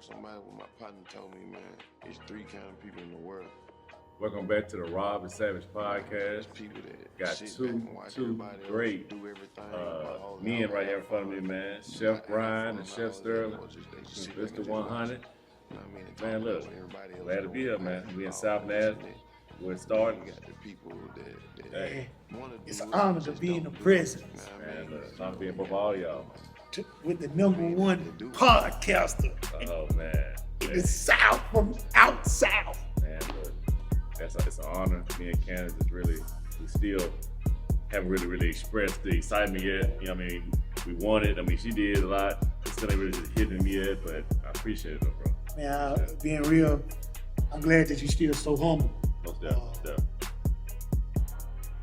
Somebody with my partner told me, man, it's three kind of people in the world. Welcome back to the Rob and Savage podcast. There's people that Got sit two back and watch everybody great else do everything men right here in front of me, man. Chef Brian and Chef Sterling from Vista 100. Man, look, glad to be here, man. We in South Nashville. Where it started. You got the people that Hey, want to do it's an honor to just be in don't the do it. presence Man, look, I'm being above all y'all. with the number one podcaster Oh, man. in the South from out South. Man, look, it's an honor. Me and Candace is really, we still haven't really expressed the excitement yet. You know what I mean? We wanted, she did a lot. It still ain't really just hitting me yet, but I appreciate it, bro. Man, being real, I'm glad that you're still so humble. Most definitely.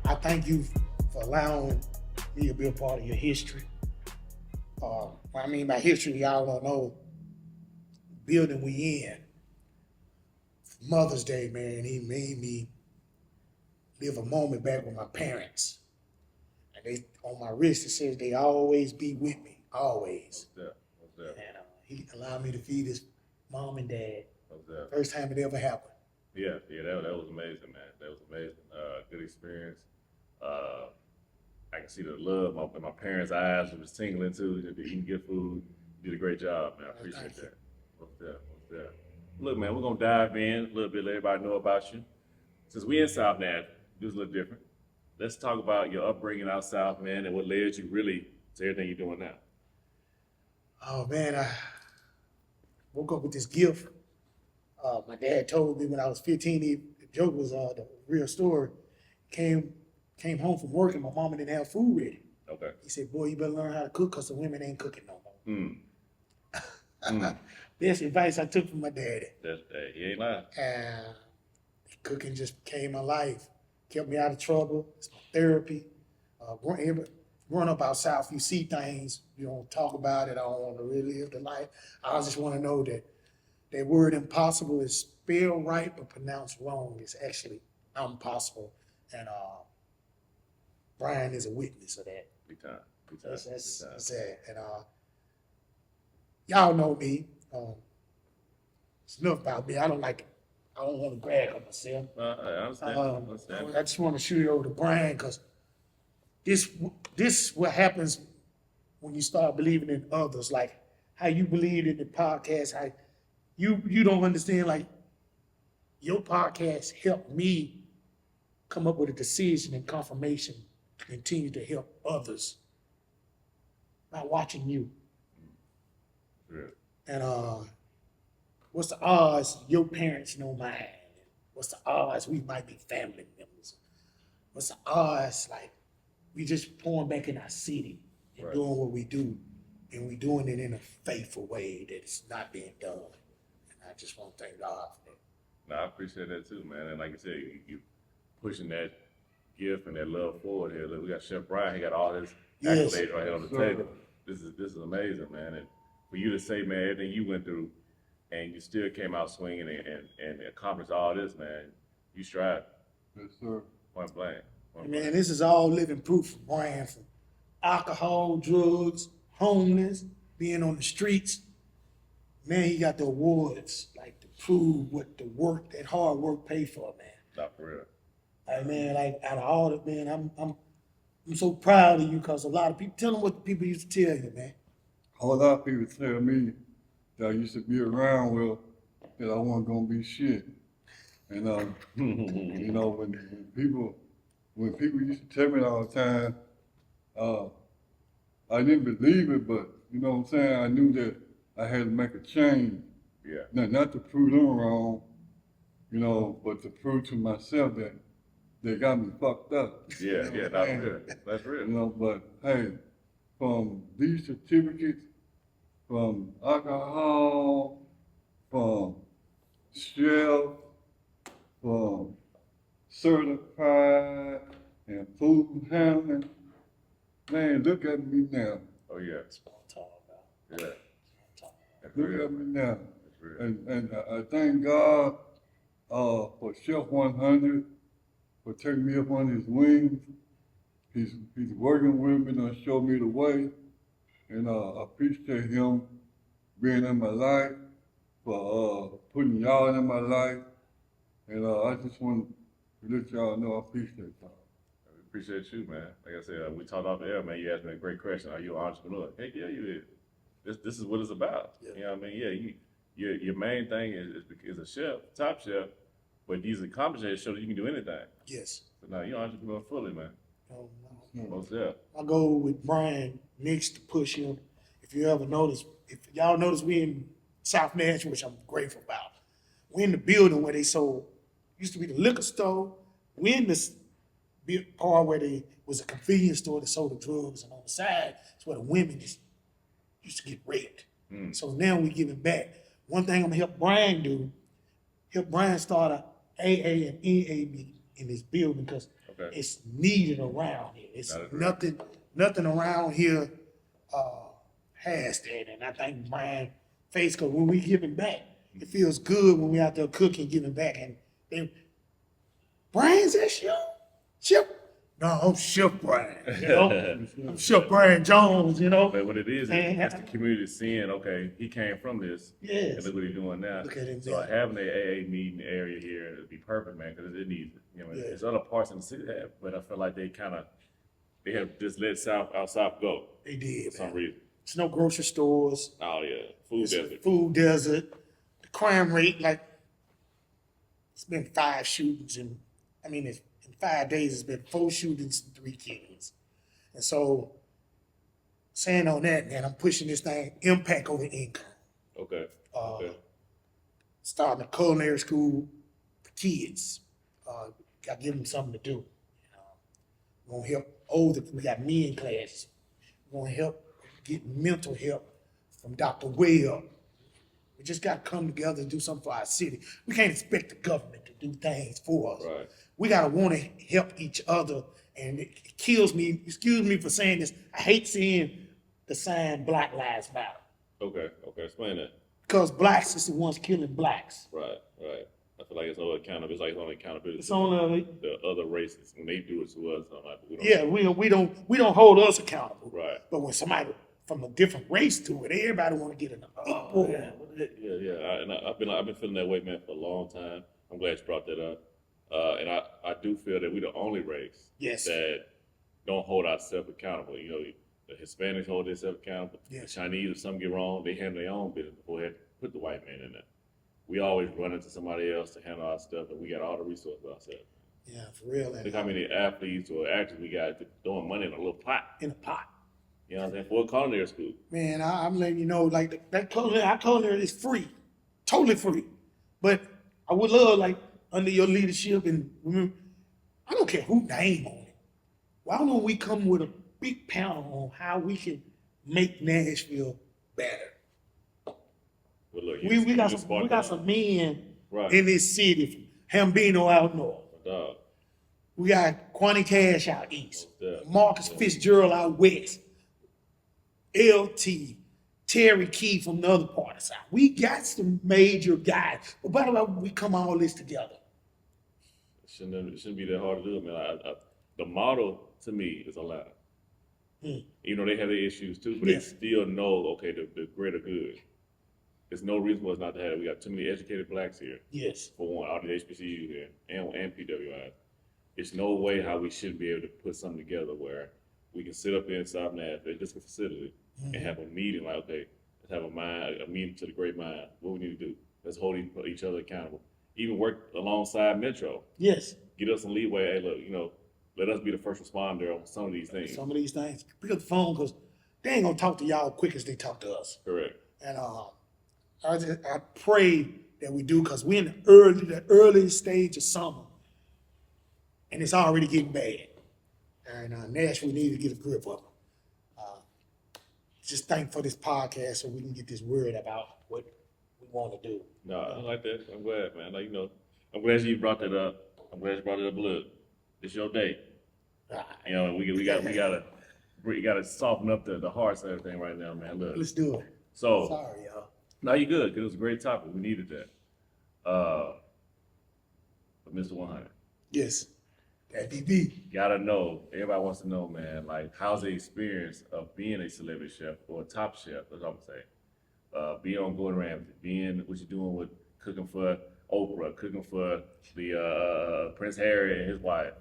I thank you for allowing me to be a part of your history. What I mean by history, y'all don't know, the building we in, Mother's Day, man, he made me live a moment back with my parents. And they, on my wrist, it says they always be with me, always. Most definitely. And he allowed me to feed his mom and dad. Most definitely. First time it ever happened. Yeah, that was amazing, man. That was amazing. Good experience. I can see the love in my parents' eyes. It was tingling too. They eating good food. You did a great job, man. I appreciate that. Most definitely. Look, man, we're gonna dive in a little bit. Let everybody know about you. Since we in South Nashville, do a little different. Let's talk about your upbringing out South, man, and what led you really to everything you're doing now. Oh man, I woke up with this gift. My dad told me when I was 15. The joke was the real story. Came home from work and my mama didn't have food ready. Okay. He said, "Boy, you better learn how to cook because the women ain't cooking no more." Mm. Best advice I took from my daddy. He ain't lying. Cooking just became my life. Kept me out of trouble. It's my therapy. Growing up out south, you see things, you don't talk about it. I don't want to relive the life. I just want to know that that word impossible is spelled right but pronounced wrong. It's actually impossible. And Brian is a witness of that. Big time. That's sad. And y'all know me. It's enough about me. I don't want to brag on myself. I understand. I just want to shoot it over to Brian because this what happens when you start believing in others. Like how you believed in the podcast. How you don't understand. Like your podcast helped me come up with a decision and confirmation to continue to help others by watching you. Yeah. And what's the odds your parents know mine? What's the odds we might be family members? What's the odds like we just pouring back in our city and doing what we do, and we doing it in a faithful way that it's not being done. And I just want to thank God for that. No, I appreciate that too, man. And like I said, you pushing that gift and that love forward here. Look, we got Chef Brian. He got all his Yes. accolades right here on the table. This is amazing, man. And for you to say, man, everything you went through, and you still came out swinging and accomplished all this, man. You strive. Yes, sir. Point blank. Man, this is all living proof from Brian, from alcohol, drugs, homeless, being on the streets. Man, he got the awards, like to prove what the work, that hard work paid for, man. Not for real. Like, man, like out of all the, man, I'm so proud of you because a lot of people, tell them what the people used to tell you, man. A whole lot of people tell me that I used to be around with that I wasn't gonna be shit. And you know, when people used to tell me all the time, I didn't believe it, but you know what I'm saying, I knew that I had to make a change. Yeah. Not to prove them wrong, you know, but to prove to myself that they got me fucked up. Yeah, that's real. That's real. You know, but hey, from these certificates, from alcohol, from chef, from certified and food handling, man, look at me now. Oh yeah. That's what I'm talking about. Yeah. That's what I'm talking about. That's Look real. at me now. That's real. And I thank God for Chef 100 for taking me up on his wings. He's working with me to show me the way. And I appreciate him being in my life. for putting y'all in my life. And I just want to let y'all know I appreciate y'all. We appreciate you, man. Like I said, we talked off the air, man. You asked me a great question. Are you an entrepreneur? Heck yeah, you is. This is what it's about. Yeah. You know what I mean? Yeah, your main thing is a chef, top chef, but these accomplishments show that you can do anything. Yes. So now you're an entrepreneur fully, man. No. Most yeah. I go with Brian next to push him. If you ever notice, if y'all notice, we in South Nashville, which I'm grateful about. We're in the building where they sold, used to be the liquor store. We're in this part where they was a convenience store that sold the drugs, and on the side, it's where the women used to get raped. So now we giving back. One thing I'm gonna help Brian do, help Brian start a AA and EA meeting in this building because it's needed around here. It's nothing around here has that, and I think Brian face, because when we giving back, it feels good when we out there cooking, giving back, and they, Brian's that Chef? No, I'm Chef Brian. You know, I'm Chef Brian Jones. You know, But what it is that's the community seeing, okay, he came from this, yes. and look what he's doing now. Look at him So there. having an AA meeting area here would be perfect, man, because it needs it. You know, Yeah. there's other parts in the city that have, but I feel like they have just let South go They did, for some man. reason. There's no grocery stores. Oh yeah, food It's desert. Food desert. The crime rate, like, it's been 5 shootings in 5 days, it's been 4 shootings and 3 killings. And so, saying on that, man, I'm pushing this thing, impact over income. Okay. Starting a culinary school for kids. Got to give them something to do. We're going to help older, we got men classes. We're going to help get mental help from Dr. Webb. We just got to come together and do something for our city. We can't expect the government to do things for us. Right. We got to want to help each other. And it kills me, excuse me for saying this, I hate seeing the sign Black Lives Matter. Okay. Explain that. Because blacks is the ones killing blacks. Right. I feel like it's no accountability. It's like it's only accountability. It's on the other races when they do it to us. I'm like, we don't hold us accountable. Right. But when somebody from a different race do it, everybody want to get in the uproar. Yeah. I've been feeling that way, man, for a long time. I'm glad you brought that up. And I do feel that we're the only race that don't hold ourselves accountable. You know, the Hispanics hold themselves accountable. Yes. The Chinese, if something get wrong, they handle their own business before they have to put the white man in there. We always run into somebody else to handle our stuff, and we got all the resources ourselves. Yeah, for real. Look how many athletes or actors we got throwing money in a little pot. In a pot. You know what I'm saying? For a culinary school. that I'm letting you know, like our culinary is free, totally free. But I would love, like, under your leadership, and remember, I don't care who name on it. Why don't we come with a big panel on how we can make Nashville better? But look, We got some men Right. in this city, from Hambino out north. Dog. We got Quanti Cash out east, Yeah. Marcus Fitzgerald out west, LT, Terry Key from the other part of the South. We got some major guys. But by the way, we come all this together. It shouldn't be that hard to do, man. The model to me is allowed. You know, they have their issues too, but they still know, okay, the greater good. There's no reason for us not to have it. We got too many educated blacks here. Yes. For one, all the HBCUs here and PWIs. There's no way how we shouldn't be able to put something together where we can sit up here in South Nashville, just a facility, and have a meeting like, okay, let's have a meeting to the great mind. What we need to do. Let's hold each other accountable. Even work alongside Metro. Yes. Get us some leeway. Hey, look, you know, let us be the first responder on some of these things. Some of these things. Pick up the phone because they ain't gonna talk to y'all quick as they talk to us. Correct. And I pray that we do, because we're in the early stage of summer, and it's already getting bad. And Nashville need to get a grip of it. Just thank for this podcast so we can get this word about what we want to do. No, I like that. I'm glad, man. Like, you know, I'm glad you brought that up. I'm glad you brought it up. Look, it's your day. You know, we gotta soften up the hearts and everything right now, man. Look. Let's do it. So Sorry, y'all. no, you're good, because it was a great topic. We needed that. But Mr. 100. Yes. That DB. Gotta know, everybody wants to know, man, like, how's the experience of being a celebrity chef or a top chef, that's what I'm saying, being on Gordon Ramsay, being what you're doing with cooking for Oprah, cooking for the Prince Harry and his wife.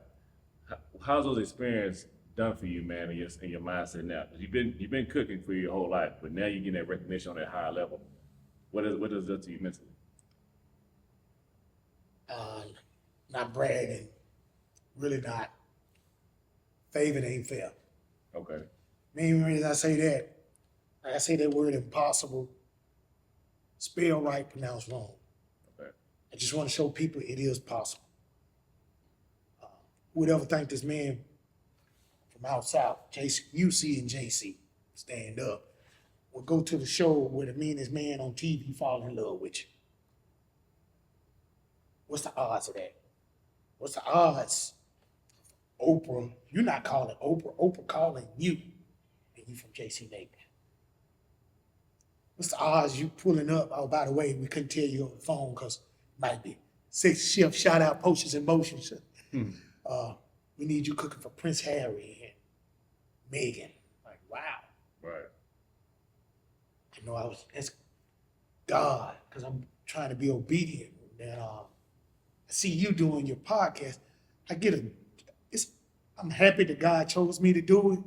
How's those experiences done for you, man, in your mindset now? 'Cause you've been cooking for your whole life, but now you're getting that recognition on that higher level. What does it do to you mentally? Not bragging, really not. Favor ain't fair. Okay. Main reason I say that, I say that word impossible, spell right, pronounce wrong. Okay. I just want to show people it is possible. Who would ever think this man from out south, UC and JC, stand up, would go to the show where the meanest man on TV fall in love with you? What's the odds of that? What's the odds? Oprah, you're not calling Oprah calling you, and you from JC Navy. What's the odds you pulling up? Oh, by the way, we couldn't tell you on the phone because might be six chef shout out potions and motions. We need you cooking for Prince Harry and Meghan. Like, wow. Right. I know that's God, because I'm trying to be obedient. And I see you doing your podcast. I'm happy that God chose me to do it,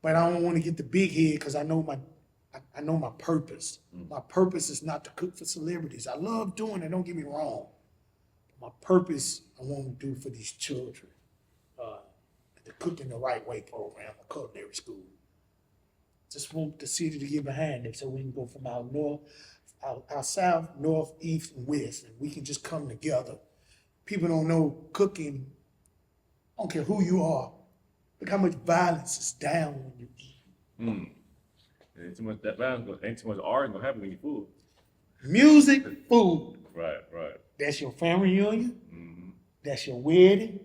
but I don't want to get the big head because I know my purpose. My purpose is not to cook for celebrities. I love doing it, don't get me wrong. My purpose I want to do for these children. The Cook in the Right Way program, a culinary school. Just want the city to get behind it so we can go from our north, our south, north, east, and west, and we can just come together. People don't know cooking. I don't care who you are. Look how much violence is down when you eat. Ain't too much that violence, ain't too much arguing gonna happen when you food. Music, food. Right. That's your family reunion. Mm-hmm. That's your wedding.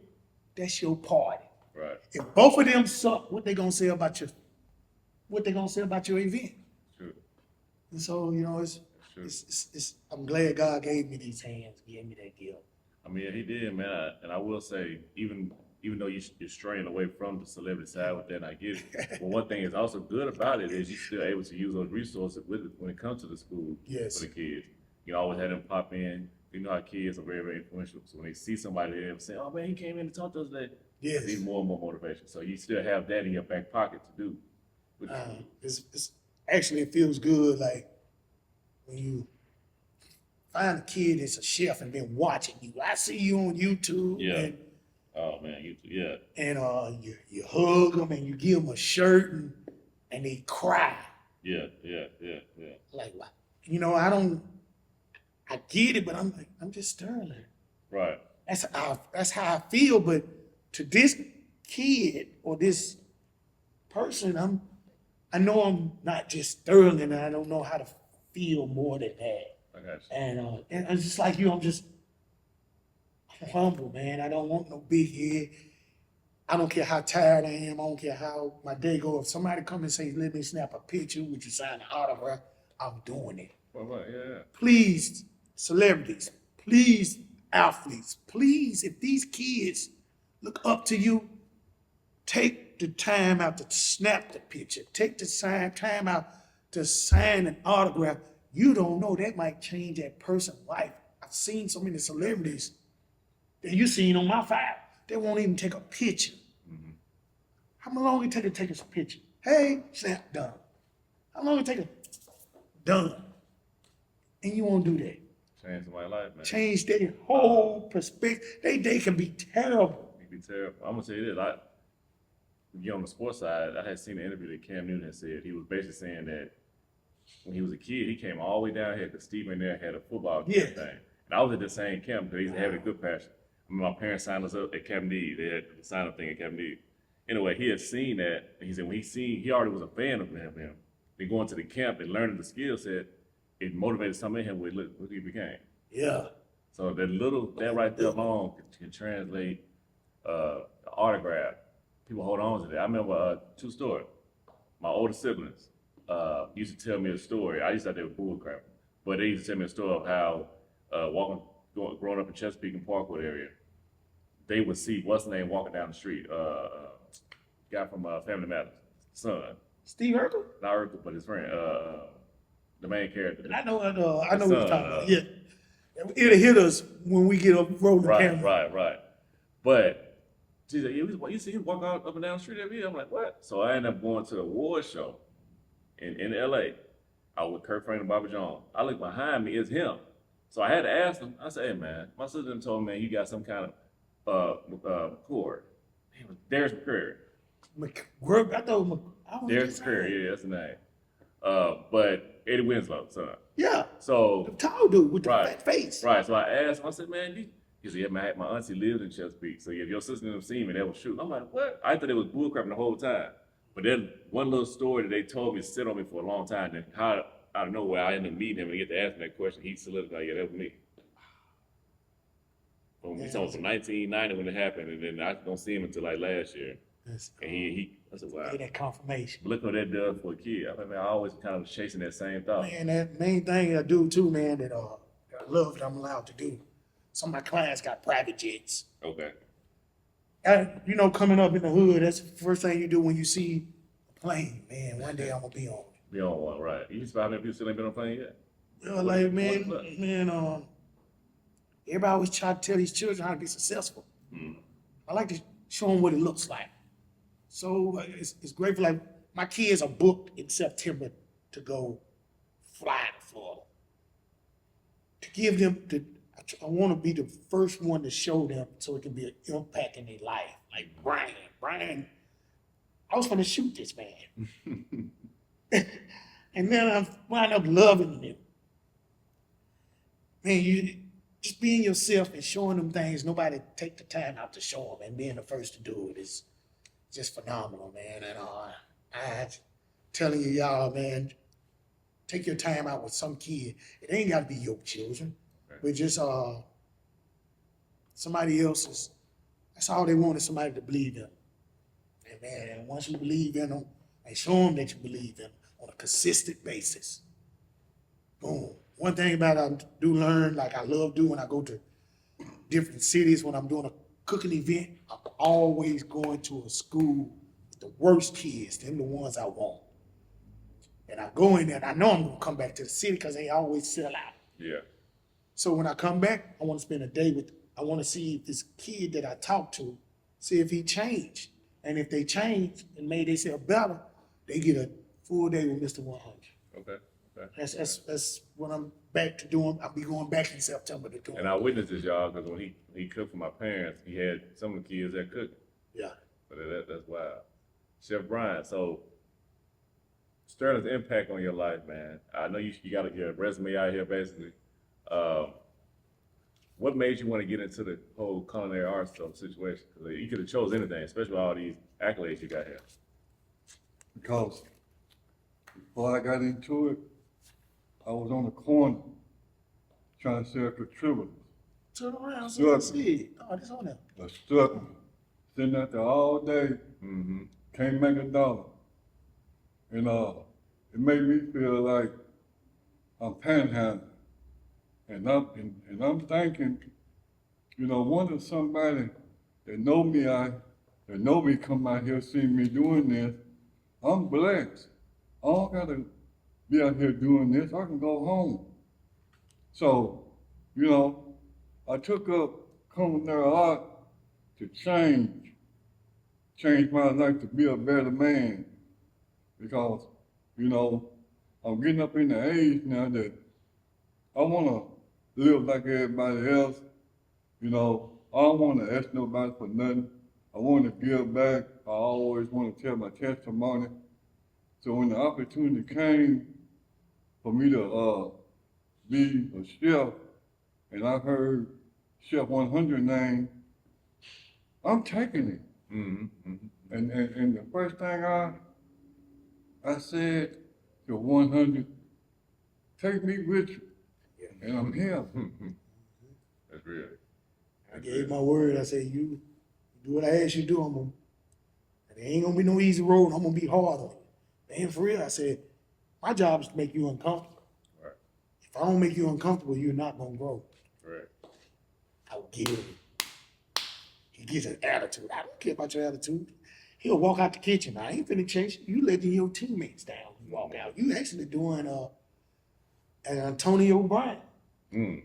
That's your party. Right. If both of them suck, what they gonna say about your event? True. And so, it's I'm glad God gave me these hands, gave me that gift. I mean, he did, man. And I will say, even though you're straying away from the celebrity side with that, and I get it. But one thing is also good about it is you're still able to use those resources when it comes to the school Yes. for the kids. You always have them pop in. You know how kids are very, very influential. So when they see somebody there say, "Oh man, he came in to talk to us today," Yes. it's even more and more motivation. So you still have that in your back pocket to do. It's actually, it feels good, like when you find a kid that's a chef and been watching you. I see you on YouTube. Yeah. Oh man, yeah. And you hug them and you give them a shirt and they cry. Yeah. Like, I get it, but I'm like, I'm just Sterling. Right. That's how I feel. But to this kid or this person, I know I'm not just Sterling, and I don't know how to feel more than that. I got you. And I'm just like you. I'm humble, man. I don't want no big head. I don't care how tired I am. I don't care how my day goes. If somebody come and say, "Let me snap a picture, would you sign an autograph?" I'm doing it. Right. Yeah. Please, celebrities, please, athletes, please, if these kids look up to you, take the time out to snap the picture. Take the time out to sign an autograph. You don't know, that might change that person's life. I've seen so many celebrities that you seen on my file. They won't even take a picture. Mm-hmm. How long it take to take us a picture? Hey, snap, done. How long it take to done? And you won't do that. Change somebody's life, man. Change their whole perspective. They can be terrible. It can be terrible. I'm gonna tell you this. On the sports side, I had seen an interview that Cam Newton had said. He was basically saying that when he was a kid, he came all the way down here because Steve McNair had a football Yes. thing. And I was at the same camp because he used to have a good passion. I mean, my parents signed us up at Camp Need. They had the sign-up thing at Camp Need. Anyway, he had seen that. And he said when he already was a fan of him. Then going to the camp and learning the skill set, it motivated something in him where look he became. Yeah. So that right there alone can translate autograph. People hold on to that. I remember true story. My older siblings used to tell me a story. I used to think they were bull crap, but they used to tell me a story of how growing up in Chesapeake and Parkwood area, they would see what's the name walking down the street. Guy from Family Matters, son. Steve Urkel? Not Urkel, but his friend. The main character. I know what you're son, talking about. Yeah, it'll hit us when we get a rolling camera. Right. But she's like, you see him walk up and down the street every year? I'm like, what? So I ended up going to the award show in LA. I was with Kurt Franklin and Bobby Jones. I look behind me, it's him. So I had to ask him. I said, hey man, my sister told me, man, you got some kind of chord. It was Darius McCrary. I thought Darius McCrary, yeah, that's the name. But Eddie Winslow's son. Yeah. So The tall dude with the fat face. Right. So I asked him, I said, man, he said, yeah, man, my auntie lived in Chesapeake. So if your sister didn't see me, they was shooting. I'm like, what? I thought it was bullcrap the whole time. But then one little story that they told me sit on me for a long time, then how out of nowhere I ended up meeting him and get to ask him that question, he solidified, yeah, that was me. He told me from 1990 when it happened, and then I don't see him until like last year. That's cool. And I said, wow. Get that confirmation. Look what that does for a kid. I mean, I always kind of chasing that same thought. Man, that main thing I do too, man, that I love that I'm allowed to do. Some of my clients got private jets. Okay. Coming up in the hood, that's the first thing you do when you see a plane. Man, one day I'm gonna be on it. Be on one, right. You survived if you still ain't been on a plane yet? Like, man, everybody always try to tell these children how to be successful. Mm. I like to show them what it looks like. So it's great for, like, my kids are booked in September to go fly to Florida. To give them, I want to be the first one to show them so it can be an impact in their life. Like Brian, I was going to shoot this man. And then I wind up loving him. Man, you just being yourself and showing them things nobody take the time out to show them, and being the first to do it is just phenomenal, man. And I telling y'all, man, take your time out with some kid. It ain't got to be your children, but just somebody else's. That's all they want, is somebody to believe in. And man, once you believe in them and show them that you believe in them on a consistent basis, boom. One thing about I do learn, like I love doing, I go to different cities when I'm doing a cooking event, I'm always going to a school with the worst kids, them the ones I want. And I go in there and I know I'm gonna come back to the city because they always sell out. Yeah. So when I come back, I want to spend a day I want to see if this kid that I talked to, see if he changed. And if they change and made themselves better, they get a full day with Mr. 100. Okay. That's what I'm back to doing. I'll be going back in September to do. And I witnessed this, y'all, because when he cooked for my parents, he had some of the kids that cooked. Yeah. So that's wild. Chef Brian, so Sterling's impact on your life, man. I know you got your resume out here, basically. What made you want to get into the whole culinary arts situation? Because you could have chose anything, especially with all these accolades you got here. Because before I got into it, I was on the corner trying to sell contributors. Turn around, so you see. Oh, this on there. A struggle. Sitting out there all day, can't make $1. And it made me feel like I'm panhandling. And I'm thinking, wonder somebody that know me come out here, see me doing this. I'm blessed. I don't gotta be out here doing this. I can go home. So, I took up culinary art to change my life to be a better man. Because, I'm getting up in the age now that I wanna live like everybody else. I don't wanna ask nobody for nothing. I wanna give back. I always wanna tell my testimony. So when the opportunity came for me to be a chef, and I heard Chef 100 name, I'm taking it. And the first thing I said to 100, take me with you, and I'm here. That's real. I gave my word. I said, you do what I ask you to do, and it ain't gonna be no easy road. I'm gonna be hard on you. And for real, I said, my job is to make you uncomfortable. Right. If I don't make you uncomfortable, you're not gonna grow. Right. I will give him. He gets an attitude. I don't care about your attitude. He'll walk out the kitchen. I ain't finna chase you. You letting your teammates down. You walk out. You actually doing and Antonio Brown. Mm.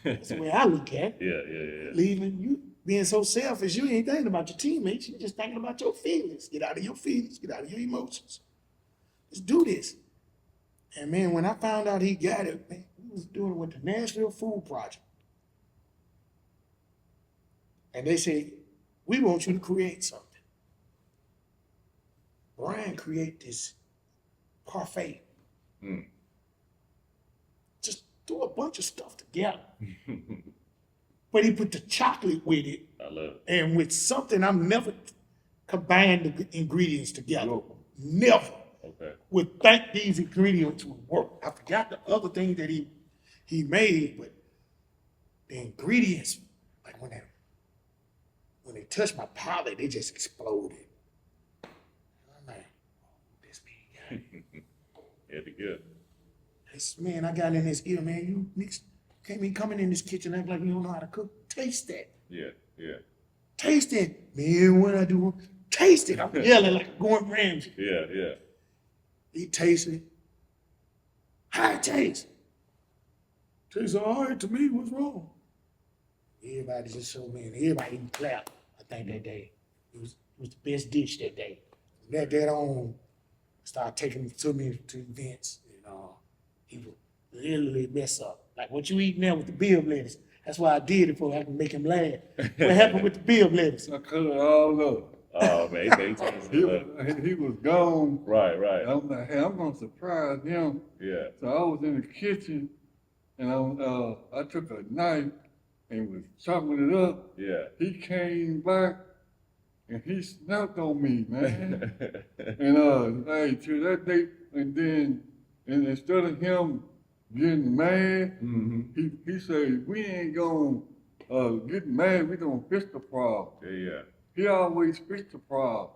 That's the way I look at it. Yeah. Leaving you being so selfish, you ain't thinking about your teammates. You're just thinking about your feelings. Get out of your feelings. Get out of your emotions. Let's do this. And man, when I found out he got it, man, he was doing it with the Nashville Food Project. And they said, we want you to create something. Brian create this parfait. Mm. Just threw a bunch of stuff together. But he put the chocolate with it. I love it. And with something I've never combined the ingredients together. Whoa. Never. Okay. Would think these ingredients would work. I forgot the other thing that he made, but the ingredients, like when they touched my palate, they just exploded. I'm like, oh, this big guy. It'd be good. This man, I got in his ear, man. You niggas can't be coming in this kitchen act like you don't know how to cook. Taste that. Yeah. Taste it. Man, what I do, taste it. I'm yelling like a Gordon Ramsay. Yeah. He tasted it. How it taste? Tastes all right to me. What's wrong? Everybody just so man. Everybody even clapped. I think that day it was the best dish that day. From that day on, started taking to me to events, and he would literally mess up. Like what you eating there with the Bill lettuce. That's why I did it for I can make him laugh. What happened with the Bill lettuce? I cut it all up. Oh man, he told us that. He was gone. Right. I'm like, hey, I'm gonna surprise him. Yeah. So I was in the kitchen, and I took a knife and was chopping it up. Yeah. He came back, and he snapped on me, man. And hey, to that day, and instead of him getting mad, he said, we ain't gonna get mad, we gonna fix the problem. Yeah. He always fixed the problem.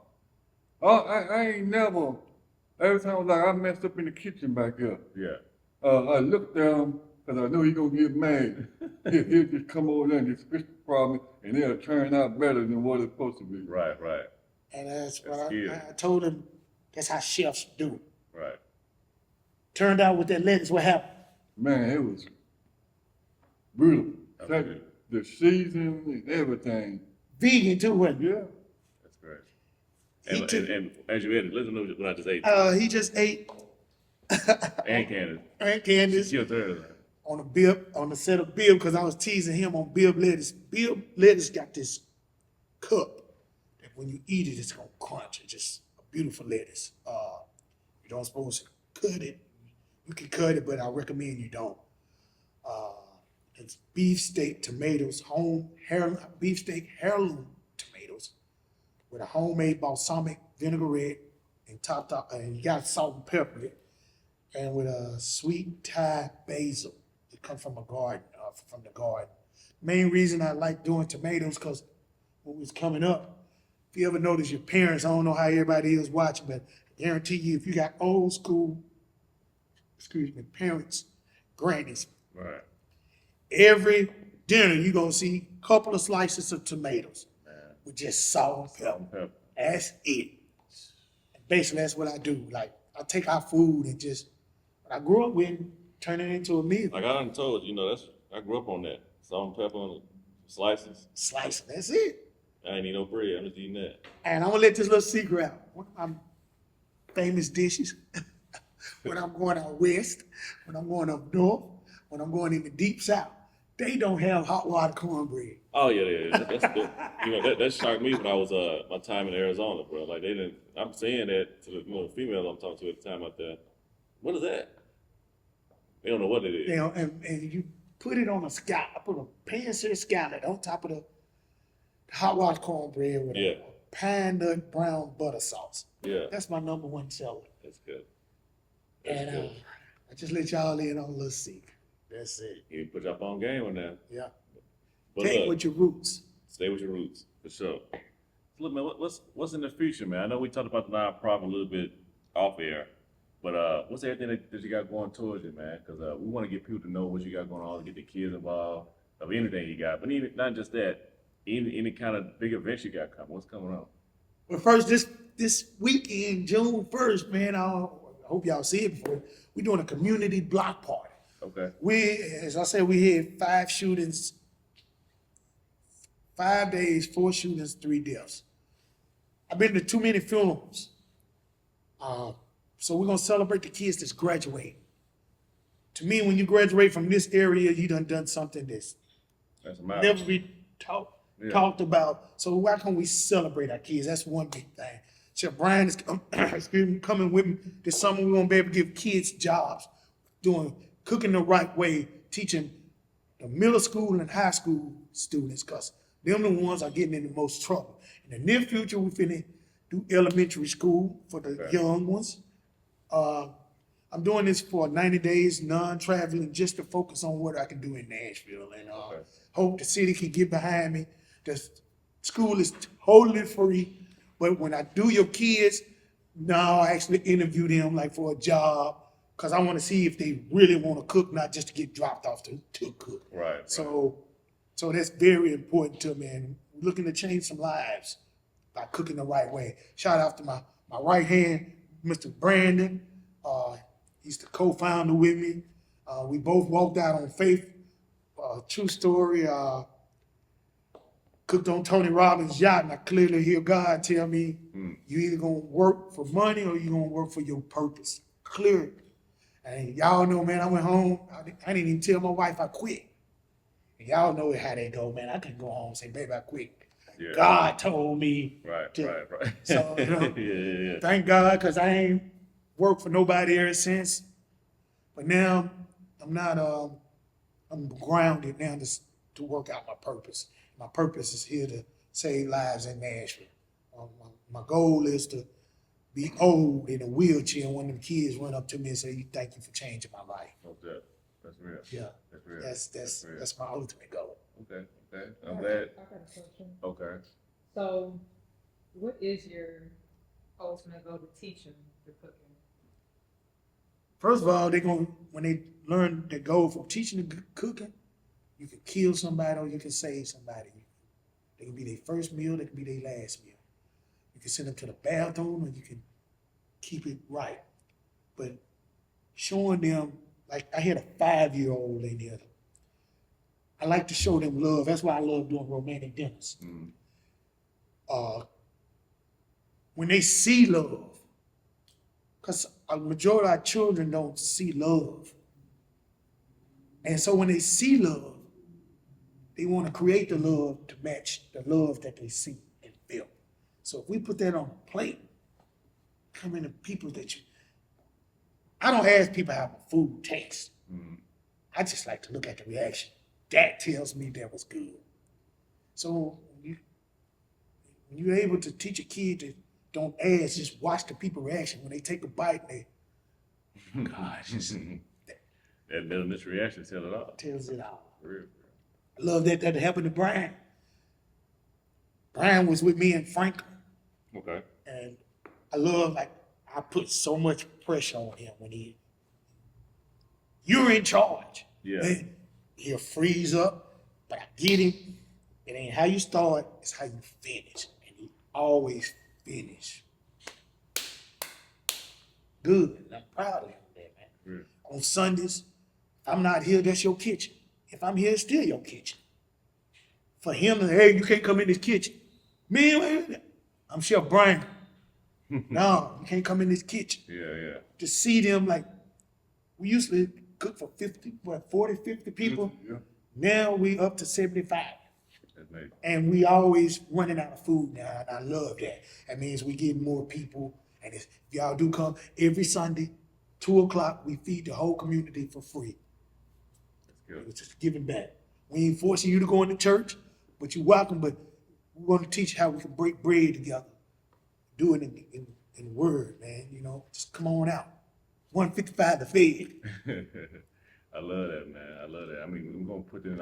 I ain't never, every time I was like, I messed up in the kitchen back there. Yeah. I looked at him, because I know he gonna get mad. He'll just come over there and just fix the problem, and it'll turn out better than what it's supposed to be. Right. And that's what That's I told him, that's how chefs do. Right. Turned out with that lettuce, what happened? Man, it was brutal. Absolutely. The season and everything. Vegan too, wasn't it? Yeah. That's great. And as you ate it, let them know what I just ate. He just ate And Candace. Aunt Candace She was there. on the set of Bill, because I was teasing him on Bill lettuce. Bill lettuce got this cup that when you eat it, it's gonna crunch. It's just a beautiful lettuce. You don't supposed to cut it. You can cut it, but I recommend you don't. It's beefsteak tomatoes, beefsteak heirloom tomatoes with a homemade balsamic vinaigrette and topped up, and you got salt and pepper it, and with a sweet Thai basil. It comes from the garden. Main reason I like doing tomatoes, because when we was coming up, if you ever notice your parents, I don't know how everybody is watching, but I guarantee you, if you got old school, parents, grannies, Right. every dinner you're gonna see a couple of slices of tomatoes with just salt and pepper. That's it. And basically, that's what I do. Like, I take our food and just, what I grew up with, turn it into a meal. Like I done told you, I grew up on that. Salt and pepper on the slices. Slice, that's it. I ain't eat no bread. I'm just eating that. And I'm gonna let this little secret out. One of my famous dishes, when I'm going out west, when I'm going up north, when I'm going in the deep south, they don't have hot water cornbread. Oh yeah. That's that shocked me when I was my time in Arizona, bro. Like they didn't. I'm saying that to the female I'm talking to at the time out there. What is that? They don't know what it is. You know, and you put it on a scallop. I put a pan-seared scallop on top of the hot water cornbread with a pine nut brown butter sauce. Yeah. That's my number one seller. That's good. And I just let y'all in on a little secret. That's it. You put your on game on that. Yeah. But Take look, with your roots. stay with your roots for sure. So look, man, what's in the future, man? I know we talked about the nonprofit a little bit off air, but what's everything that you got going towards it, man? Because we want to get people to know what you got going on, get the kids involved of anything you got, but even not just that, any kind of big events you got coming. What's coming on? But first, this weekend, June 1st, man, I hope y'all see it before. We're doing a community block party. Okay. As I said, we had 5 shootings, 5 days, 4 shootings, 3 deaths. I've been to too many funerals. So we're gonna celebrate the kids that's graduating. To me, when you graduate from this area, you done something that's That's a matter. never be talked about. So why can't we celebrate our kids? That's one big thing. Chef Brian is coming with me this summer. We're gonna be able to give kids jobs, cooking the right way, teaching the middle school and high school students, because them the ones are getting in the most trouble. In the near future, we're finna do elementary school for the young ones. I'm doing this for 90 days, non-traveling, just to focus on what I can do in Nashville, and hope the city can get behind me. The school is totally free, but when I do your kids, now I actually interview them like for a job, because I want to see if they really want to cook, not just to get dropped off to cook. Right. So that's very important to me, and we're looking to change some lives by cooking the right way. Shout out to my right hand, Mr. Brandon. He's the co-founder with me. We both walked out on faith. True story. Cooked on Tony Robbins' yacht, and I clearly hear God tell me, you either gonna work for money or you gonna work for your purpose. Clear. And y'all know, man, I went home. I didn't even tell my wife I quit. And y'all know how they go, man. I couldn't go home and say, baby, I quit. Yeah. God told me. Right. So, yeah. Thank God, because I ain't worked for nobody ever since. But now I'm not, I'm grounded now to work out my purpose. My purpose is here to save lives in Nashville. My goal is to be old in a wheelchair, and one of them kids run up to me and say, thank you for changing my life. Okay. That's real. Yeah. That's real. That's my ultimate goal. Okay. I'm glad. I got a question. Okay. So, what is your ultimate goal to teach them the cooking? First of all, when they learn the goal from teaching the cooking, you can kill somebody or you can save somebody. They can be their first meal, they can be their last meal. You can send them to the bathroom or you can keep it right. But showing them, like I had a 5-year-old in here. I like to show them love. That's why I love doing romantic dinners. When they see love, because a majority of our children don't see love. And so when they see love, they want to create the love to match the love that they see and feel. So if we put that on a plate, coming to people I don't ask people how my food tastes. I just like to look at the reaction. That tells me that was good. So when you're able to teach a kid to don't ask, just watch the people reaction. When they take a bite, gosh, that initial reaction tells it all. Tells it all. Real. I love that happened to Brian. Brian was with me in Franklin. Okay. And I love, I put so much pressure on him you're in charge. Yeah. Man, he'll freeze up, but I get him. It ain't how you start, it's how you finish. And he always finish. Good. And I'm proud of him there, man. On Sundays, if I'm not here, that's your kitchen. If I'm here, it's still your kitchen. For him to, hey, you can't come in this kitchen. Man, I'm Chef Brian. No, you can't come in this kitchen. Yeah. To see them, we used to cook for 40, 50 people. Yeah. Now we up to 75. That's nice. And we always running out of food now, and I love that. That means we get more people. And if y'all do come every Sunday, 2:00, we feed the whole community for free. That's good. It's just giving back. We ain't forcing you to go into church, but you're welcome. But we want to teach how we can break bread together. Do it in the word, man. Just come on out. 155 to feed. I love that, man. I love that. I mean, we're gonna put it in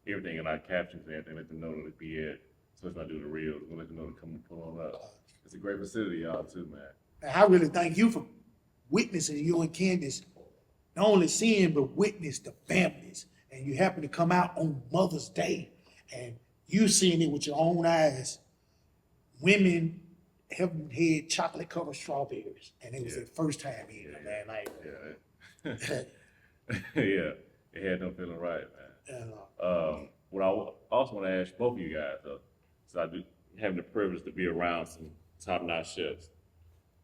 everything in our captions and everything. Let them know to be at. Especially when I do the reels, we're gonna let them know to come and pull on up. It's a great facility, y'all, too, man. And I really thank you for witnessing, you and Candace, not only seeing, but witness the families. And you happen to come out on Mother's Day, and you seeing it with your own eyes. Women haven't had chocolate-covered strawberries, and it was their first time eating them, man. Yeah, it had them feeling right, man. And, What I also want to ask both of you guys, so I do having the privilege to be around some top-notch chefs.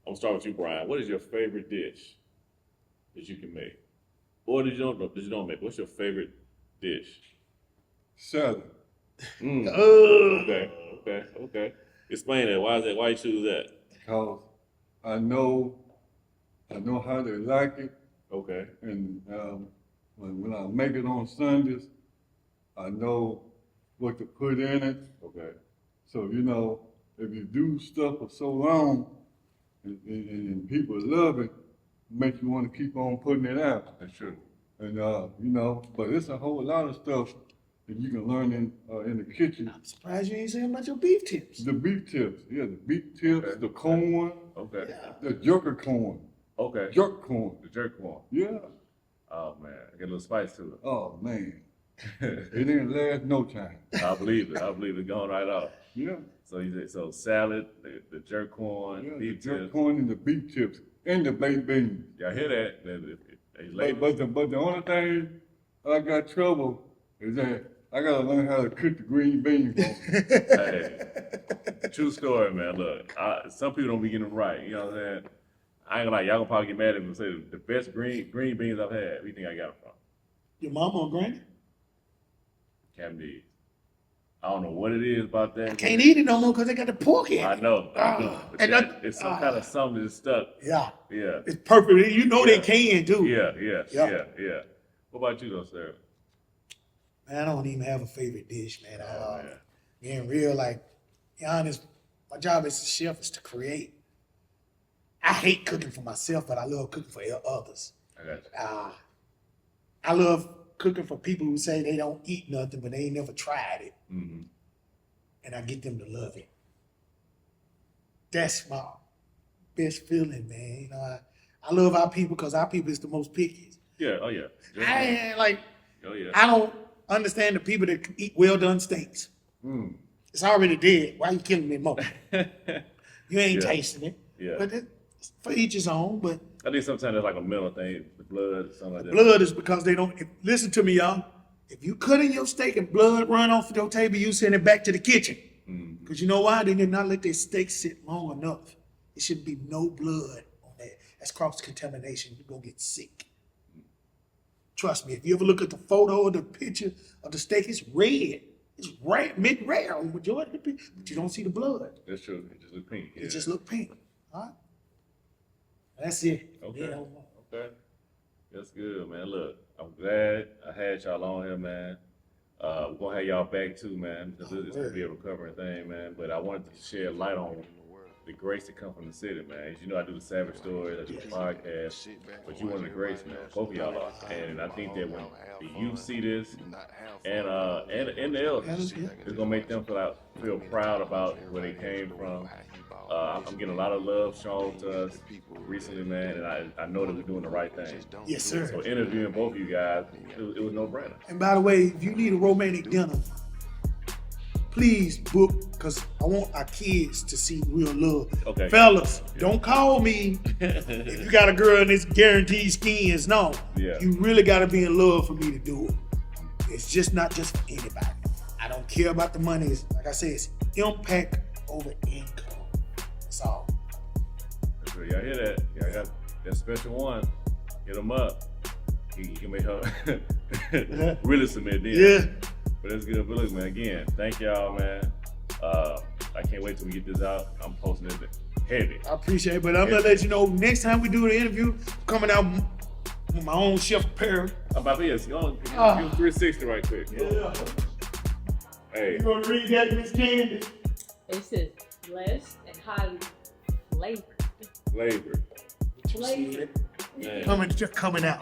I'm gonna start with you, Brian. What is your favorite dish that you can make, or that you don't make? What's your favorite dish? Salad. Okay. Explain that. Why is that? Why you choose that? Because I know how they like it, Okay. and when I make it on Sundays, I know what to put in it. Okay. So, you know, if you do stuff for so long and people love it, makes you want to keep on putting it out. That's true. And, you know, but it's a whole lot of stuff that you can learn in the kitchen. I'm surprised you ain't saying about your beef tips. The beef tips, yeah, the beef tips, Okay. the corn, Okay. Yeah. the jerker corn, Okay. jerk corn. The jerk one. Yeah. Oh man, I get a little spice to Oh, man. It didn't last no time. I believe it. I believe it going right off. Yeah. So you said so salad, the jerk corn, Yeah, the beef jerk tips. corn and the beef tips and the baked beans. Y'all hear that? They But the only thing I got trouble is that I gotta learn how to cook the green beans. Hey, true story, man. Look, some people don't be getting them right. You know what I'm saying? I ain't gonna lie, y'all gonna probably get mad at me and say the best green beans I've had. Where you think I got them from? Your mama or granny? Camden. I don't know what it is about that. Can't eat it no more because they got the pork in I it. know. But And it's some kind of something that's stuck. Yeah. Yeah. It's perfect. You know Yeah. they can too. Yeah. What about you though, sir? Man, I don't even have a favorite dish, man. Oh, man. Being real, like, be honest, my job as a chef is to create. I hate cooking for myself, but I love cooking for others. I got you. I love cooking for people who say they don't eat nothing, but they ain't never tried it. Mm-hmm. And I get them to love it. That's my best feeling, man. You know, I love our people because our people is the most picky. Yeah, oh yeah. I ain't like, Oh yeah. I don't understand the people that eat well done steaks. Mm. It's already dead. Why you killing me more? You ain't Yeah. tasting it. Yeah. But it's for each his own. But I think sometimes it's like a mental thing, the blood, something like that. blood is because they don't. Listen to me, y'all. If you cut in your steak and blood run off your table, you send it back to the kitchen. Mm-hmm. Because you know why? They did not let their steak sit long enough. It should be no blood on that. That's cross contamination. You're going to get sick. Trust me, if you ever look at the photo or the picture of the steak, it's red. It's red, mid-rare on the majority of the picture, but you don't see the blood. That's true. It just look pink. It just look pink. All right? That's it. Okay. Yeah. Okay. That's good, man. Look, I'm glad I had y'all on here, man. We're gonna have y'all back too, man, because it's gonna be a recovering thing, man. But I wanted to shed light on the grace that come from the city, man. As you know, I do the Savage Stories, I do the podcast, but you one of the greats, man. Both of y'all are. And I think that when the youth see this, and the elders, it's gonna make them feel proud about where they came from. I'm getting a lot of love shown to us recently, man, and I know that we're doing the right thing. Yes, sir. So interviewing both of you guys, it was no brainer. And by the way, if you need a romantic dinner, please book, because I want our kids to see real love. Okay. Fellas, don't call me if you got a girl and it's guaranteed skins. No. Yeah. You really got to be in love for me to do it. It's just not just for anybody. I don't care about the money. It's, like I said, it's impact over income. That's all. So y'all hear that? Y'all got that special one. Hit them up. He can make her really submit then. Yeah. But it's good. But look, man, again, thank y'all, man. I can't wait till we get this out. I'm posting it heavy. I appreciate it, but I'm going to let you know next time we do the interview, coming out with my own chef apparel. I'm about to give him 360 right quick. Yeah. Hey. You going to read that, Miss Candy? It says blessed and highly flavored. Flavor. Flavored. Man, Just coming out.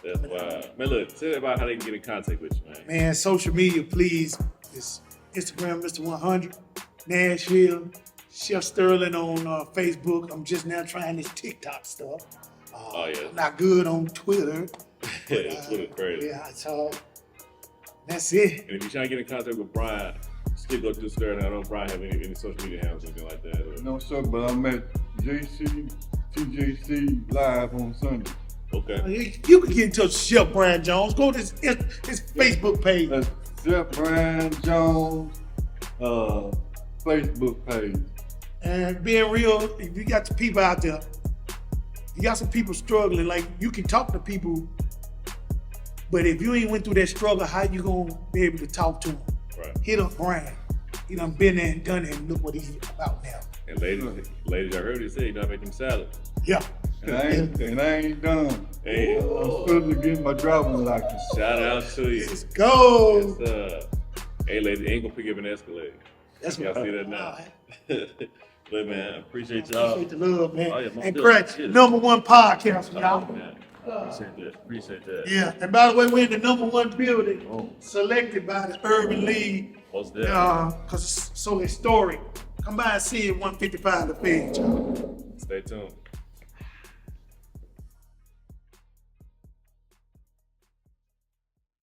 that's wild. Man, look, tell them about how they can get in contact with you, man. Man, social media, please. It's Instagram, Mr. 100, Nashville, Chef Sterling on Facebook. I'm just now trying this TikTok stuff. Oh, yeah. I'm not good on Twitter. Twitter's crazy. Yeah, so that's it. And if you're trying to get in contact with Brian, still go through Sterling. I don't know if Brian have any social media handles or anything like that. No, sir, but I'm at TJC Live on Sunday. Okay. You can get in touch with Chef Brian Jones. Go to his Facebook page. That's Chef Brian Jones, Facebook page. And being real, if you got the people out there, you got some people struggling, like you can talk to people, but if you ain't went through that struggle, how you gonna be able to talk to them? Right. Hit up Brian. He done been there and done it, and look what he's about now. And ladies, I heard you say you know how to make them salads. Yeah. And I ain't done. Hey, I'm supposed to get my driving license. shout out to you. Let's go. Yes, hey, ladies, ain't gonna pick up an Escalade. That's Y'all what see that now? Right. But man, I appreciate y'all. Appreciate the love, man. Oh, yeah, most And definitely. correct, Cheers. #1 podcast, y'all. Man, appreciate that. Yeah, and by the way, we're in the #1 building, Oh. selected by the Urban League, Most definitely. because it's so historic. Come by and see it, 155 The Fed, y'all. Stay tuned.